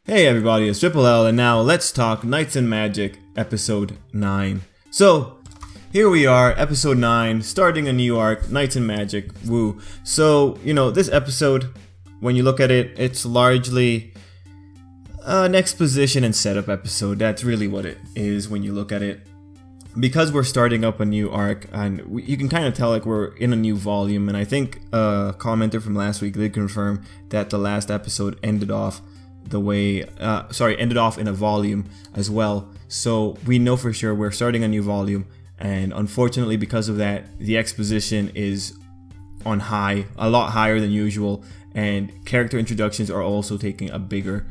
Hey everybody, it's Tripl-L, and now let's talk Knights and Magic episode 9. So, here we are, episode 9, starting a new arc, Knights and Magic, woo. So, this episode, when you look at it, it's largely an exposition and setup episode. That's really what it is when you look at it. Because we're starting up a new arc, and you can kind of tell like we're in a new volume, and I think a commenter from last week did confirm that the last episode ended off ended off in a volume as well. So we know for sure we're starting a new volume, and unfortunately because of that, the exposition is on high, a lot higher than usual, and character introductions are also taking a bigger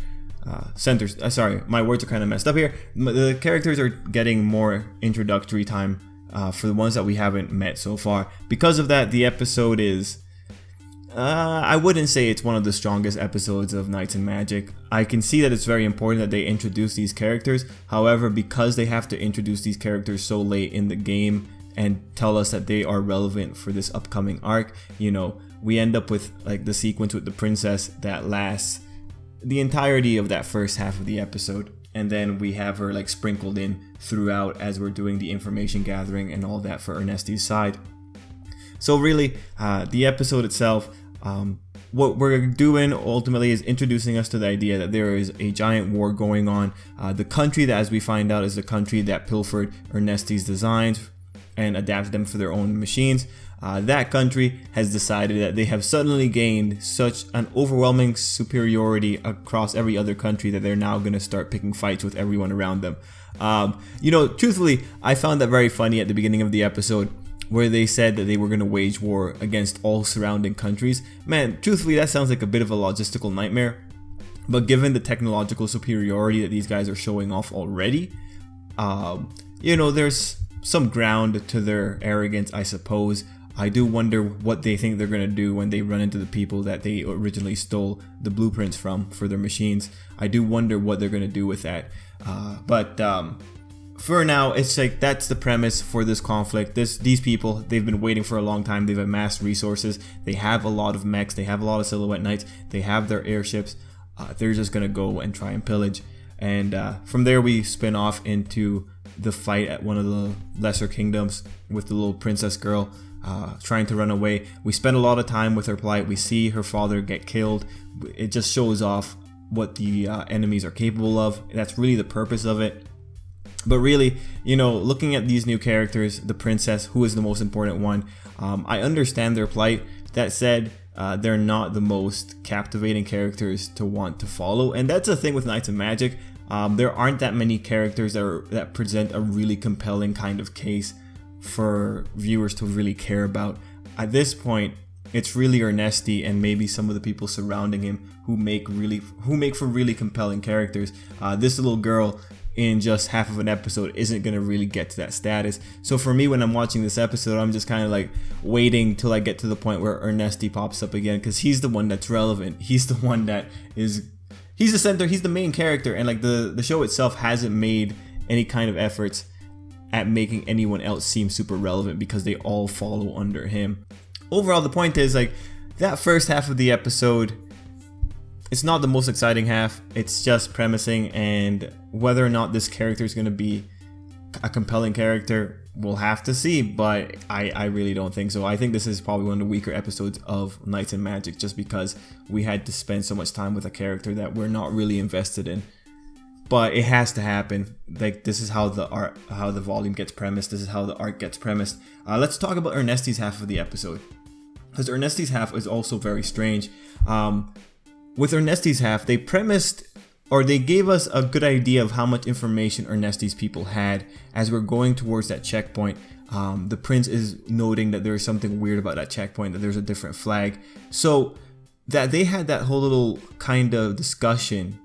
sorry, my words are kind of messed up here. The characters are getting more introductory time for the ones that we haven't met so far. Because of that, the episode is I wouldn't say it's one of the strongest episodes of Knights and Magic. I can see that it's very important that they introduce these characters. However, because they have to introduce these characters so late in the game and tell us that they are relevant for this upcoming arc, we end up with like the sequence with the princess that lasts the entirety of that first half of the episode, and then we have her like sprinkled in throughout as we're doing the information gathering and all that for Ernesti's side. So really, the episode itself, what we're doing ultimately is introducing us to the idea that there is a giant war going on. The country that, as we find out, is the country that pilfered Ernesti's designs and adapted them for their own machines. That country has decided that they have suddenly gained such an overwhelming superiority across every other country that they're now going to start picking fights with everyone around them. Truthfully, I found that very funny at the beginning of the episode, where they said that they were going to wage war against all surrounding countries. Man, truthfully, that sounds like a bit of a logistical nightmare. But given the technological superiority that these guys are showing off already, there's some ground to their arrogance, I suppose. I do wonder what they think they're going to do when they run into the people that they originally stole the blueprints from for their machines. I do wonder what they're going to do with that. But for now, it's like that's the premise for this conflict. These people, they've been waiting for a long time. They've amassed resources. They have a lot of mechs. They have a lot of silhouette knights. They have their airships. They're just going to go and try and pillage. And from there, we spin off into the fight at one of the lesser kingdoms with the little princess girl trying to run away. We spend a lot of time with her plight. We see her father get killed. It just shows off what the enemies are capable of. That's really the purpose of it. But really, looking at these new characters, the princess, who is the most important one, I understand their plight. That said, they're not the most captivating characters to want to follow. And that's the thing with Knights of Magic. There aren't that many characters that present a really compelling kind of case for viewers to really care about. At this point, it's really Ernesti and maybe some of the people surrounding him who make for really compelling characters. This little girl in just half of an episode isn't going to really get to that status. So for me, when I'm watching this episode, I'm just kind of like waiting till I get to the point where Ernesti pops up again, because he's the one that's relevant. He's the one that he's the center, he's the main character, and like the show itself hasn't made any kind of efforts at making anyone else seem super relevant because they all follow under him. Overall, the point is like that first half of the episode, it's not the most exciting half. It's just premising, and whether or not this character is going to be a compelling character, we'll have to see, but I really don't think so. I think this is probably one of the weaker episodes of Knights and Magic, just because we had to spend so much time with a character that we're not really invested in. But it has to happen. Like, this is how the volume gets premised. This is how the arc gets premised. Let's talk about Ernesti's half of the episode, because Ernesti's half is also very strange. With Ernesti's half, they gave us a good idea of how much information Ernesti's people had. As we're going towards that checkpoint, the prince is noting that there's something weird about that checkpoint, that there's a different flag. So that they had that whole little kind of discussion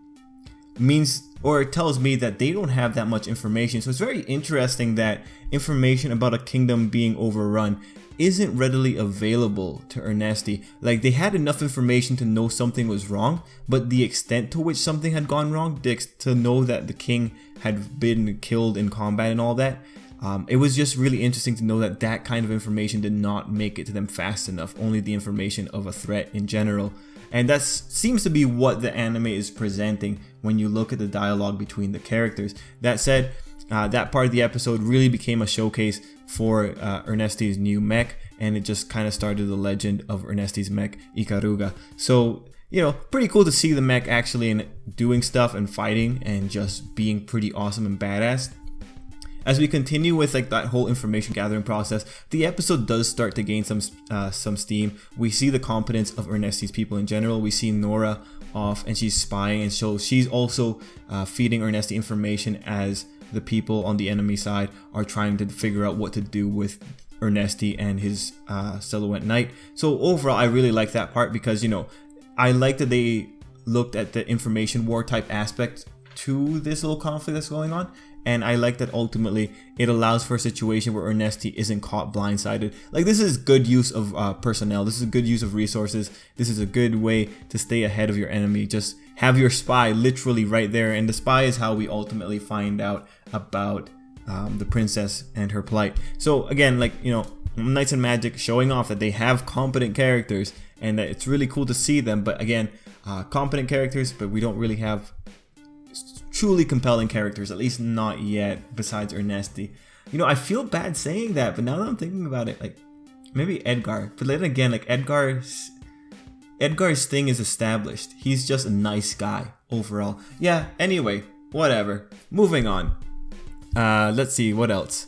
it tells me that they don't have that much information. So it's very interesting that information about a kingdom being overrun isn't readily available to Ernesti. Like, they had enough information to know something was wrong, but the extent to which something had gone wrong, to know that the king had been killed in combat and all that, it was just really interesting to know that kind of information did not make it to them fast enough. Only the information of a threat in general. And that seems to be what the anime is presenting when you look at the dialogue between the characters. That said, that part of the episode really became a showcase for Ernesti's new mech, and it just kind of started the legend of Ernesti's mech, Ikaruga. So, you know, pretty cool to see the mech actually doing stuff and fighting and just being pretty awesome and badass. As we continue with like that whole information gathering process, the episode does start to gain some steam. We see the competence of Ernesti's people in general. We see Nora off and she's spying, and so she's also feeding Ernesti information as the people on the enemy side are trying to figure out what to do with Ernesti and his Silhouette Knight. So overall, I really like that part because, you know, I like that they looked at the information war type aspect to this little conflict that's going on. And I like that ultimately it allows for a situation where Ernesti isn't caught blindsided. Like, this is good use of personnel. This is a good use of resources. This is a good way to stay ahead of your enemy. Just have your spy literally right there. And the spy is how we ultimately find out about the princess and her plight. So again, like, you know, Knights and Magic showing off that they have competent characters and that it's really cool to see them. But again, competent characters, but we don't really have truly compelling characters, at least not yet, besides Ernesti. You know, I feel bad saying that, but now that I'm thinking about it, like, maybe Edgar. But then again, like, Edgar's thing is established. He's just a nice guy overall. Yeah, anyway, whatever. Moving on. Let's see, what else?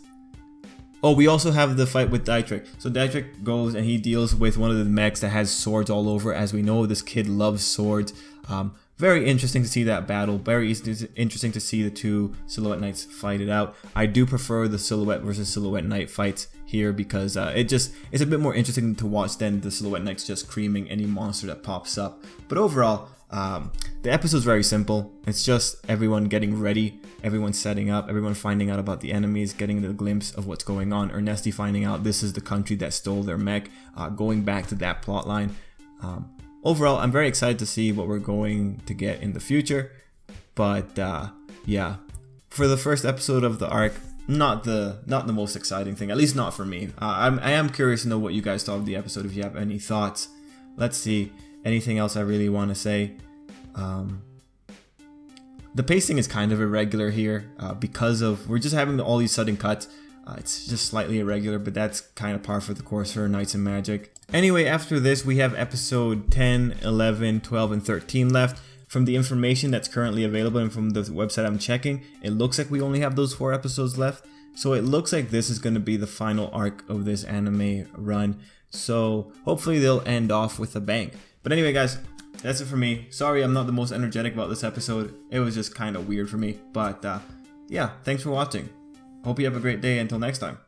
Oh, we also have the fight with Dietrich. So Dietrich goes and he deals with one of the mechs that has swords all over. As we know, this kid loves swords. Very interesting to see that battle. Very interesting to see the two Silhouette Knights fight it out. I do prefer the Silhouette versus Silhouette Knight fights here because it's a bit more interesting to watch than the Silhouette Knights just creaming any monster that pops up. But overall, the episode's very simple. It's just everyone getting ready, everyone setting up, everyone finding out about the enemies, getting the glimpse of what's going on. Ernesti finding out this is the country that stole their mech, going back to that plot line. Overall, I'm very excited to see what we're going to get in the future. But yeah, for the first episode of the arc, not the most exciting thing, at least not for me. I am curious to know what you guys thought of the episode, if you have any thoughts. Let's see, anything else I really want to say. The pacing is kind of irregular here because of we're just having all these sudden cuts. It's just slightly irregular, but that's kind of par for the course for Knights and Magic. Anyway, after this, we have episode 10, 11, 12, and 13 left. From the information that's currently available and from the website I'm checking, it looks like we only have those 4 episodes left. So it looks like this is going to be the final arc of this anime run. So hopefully they'll end off with a bang. But anyway, guys, that's it for me. Sorry I'm not the most energetic about this episode. It was just kind of weird for me. But yeah, thanks for watching. Hope you have a great day until next time.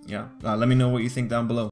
Yeah, let me know what you think down below.